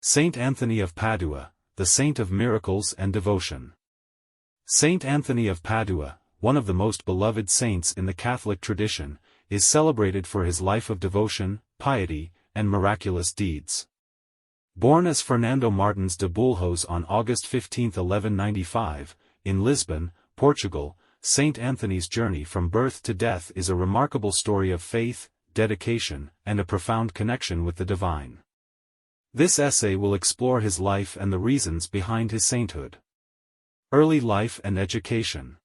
Saint Anthony of Padua, the saint of miracles and devotion. Saint Anthony of Padua, one of the most beloved saints in the Catholic tradition, is celebrated for his life of devotion, piety, and miraculous deeds. Born as Fernando Martins de Bulhos on August 15, 1195, in Lisbon, Portugal, Saint Anthony's journey from birth to death is a remarkable story of faith, dedication, and a profound connection with the divine. This essay will explore his life and the reasons behind his sainthood. Early life and education.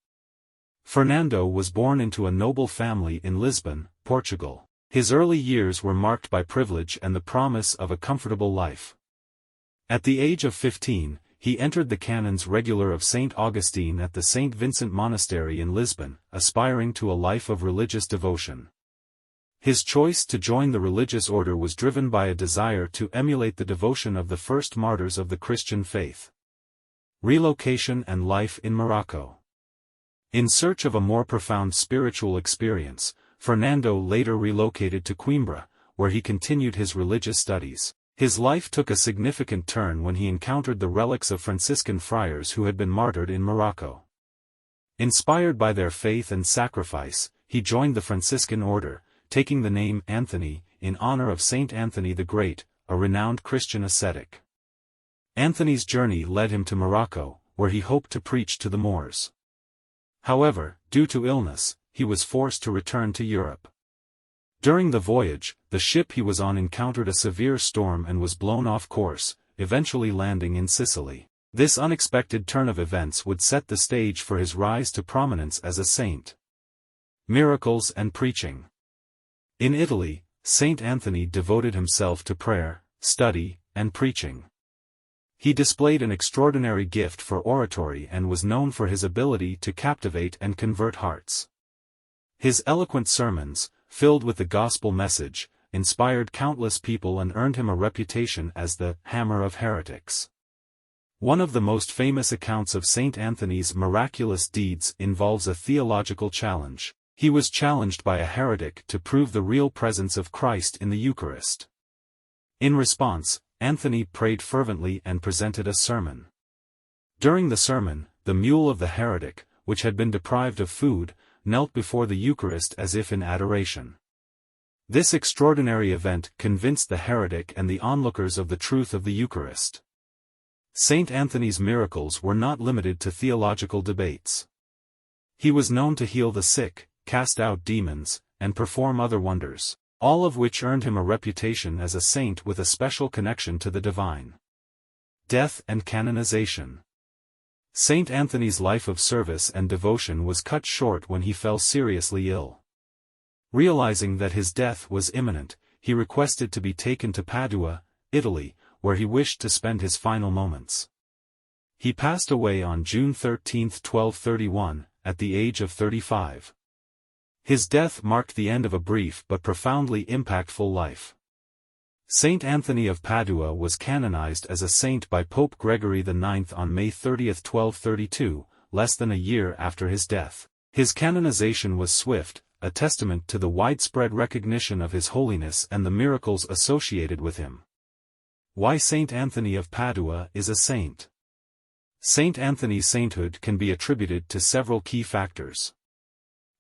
Fernando was born into a noble family in Lisbon, Portugal. His early years were marked by privilege and the promise of a comfortable life. At the age of 15, he entered the canons regular of St. Augustine at the St. Vincent Monastery in Lisbon, aspiring to a life of religious devotion. His choice to join the religious order was driven by a desire to emulate the devotion of the first martyrs of the Christian faith. Relocation and life in Morocco. In search of a more profound spiritual experience, Fernando later relocated to Coimbra, where he continued his religious studies. His life took a significant turn when he encountered the relics of Franciscan friars who had been martyred in Morocco. Inspired by their faith and sacrifice, he joined the Franciscan order, taking the name Anthony, in honor of Saint Anthony the Great, a renowned Christian ascetic. Anthony's journey led him to Morocco, where he hoped to preach to the Moors. However, due to illness, he was forced to return to Europe. During the voyage, the ship he was on encountered a severe storm and was blown off course, eventually landing in Sicily. This unexpected turn of events would set the stage for his rise to prominence as a saint. Miracles and preaching. In Italy, Saint Anthony devoted himself to prayer, study, and preaching. He displayed an extraordinary gift for oratory and was known for his ability to captivate and convert hearts. His eloquent sermons, filled with the gospel message, inspired countless people and earned him a reputation as the hammer of heretics. One of the most famous accounts of Saint Anthony's miraculous deeds involves a theological challenge. He was challenged by a heretic to prove the real presence of Christ in the Eucharist. In response, Anthony prayed fervently and presented a sermon. During the sermon, the mule of the heretic, which had been deprived of food, knelt before the Eucharist as if in adoration. This extraordinary event convinced the heretic and the onlookers of the truth of the Eucharist. Saint Anthony's miracles were not limited to theological debates. He was known to heal the sick, cast out demons, and perform other wonders, all of which earned him a reputation as a saint with a special connection to the divine. Death and canonization. Saint Anthony's life of service and devotion was cut short when he fell seriously ill. Realizing that his death was imminent, he requested to be taken to Padua, Italy, where he wished to spend his final moments. He passed away on June 13, 1231, at the age of 35. His death marked the end of a brief but profoundly impactful life. Saint Anthony of Padua was canonized as a saint by Pope Gregory IX on May 30, 1232, less than a year after his death. His canonization was swift, a testament to the widespread recognition of his holiness and the miracles associated with him. Why Saint Anthony of Padua is a saint. Saint Anthony's sainthood can be attributed to several key factors.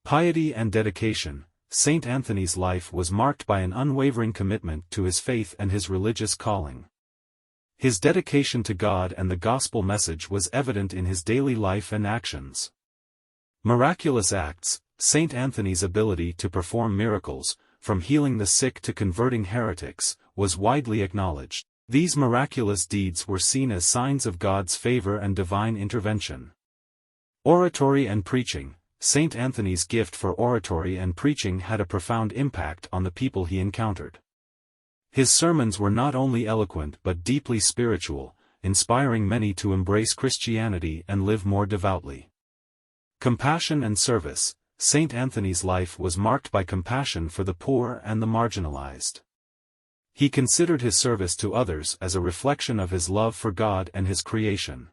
Piety and dedication. Saint Anthony's life was marked by an unwavering commitment to his faith and his religious calling. His dedication to God and the gospel message was evident in his daily life and actions. Miraculous acts. Saint Anthony's ability to perform miracles, from healing the sick to converting heretics, was widely acknowledged. These miraculous deeds were seen as signs of God's favor and divine intervention. Oratory and preaching. Saint Anthony's gift for oratory and preaching had a profound impact on the people he encountered. His sermons were not only eloquent but deeply spiritual, inspiring many to embrace Christianity and live more devoutly. Compassion and service. Saint Anthony's life was marked by compassion for the poor and the marginalized. He considered his service to others as a reflection of his love for God and his creation.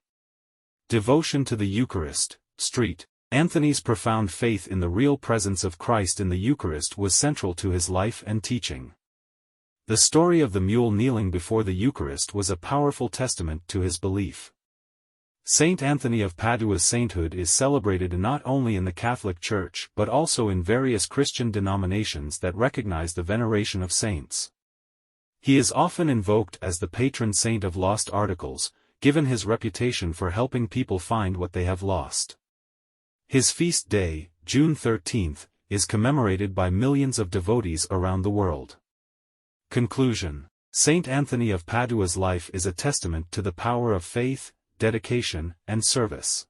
Devotion to the Eucharist. Street. Anthony's profound faith in the real presence of Christ in the Eucharist was central to his life and teaching. The story of the mule kneeling before the Eucharist was a powerful testament to his belief. Saint Anthony of Padua's sainthood is celebrated not only in the Catholic Church but also in various Christian denominations that recognize the veneration of saints. He is often invoked as the patron saint of lost articles, given his reputation for helping people find what they have lost. His feast day, June 13th, is commemorated by millions of devotees around the world. Conclusion: Saint Anthony of Padua's life is a testament to the power of faith, dedication, and service.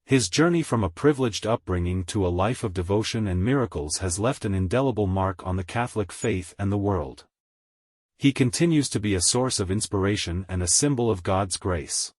His journey from a privileged upbringing to a life of devotion and miracles has left an indelible mark on the Catholic faith and the world. He continues to be a source of inspiration and a symbol of God's grace.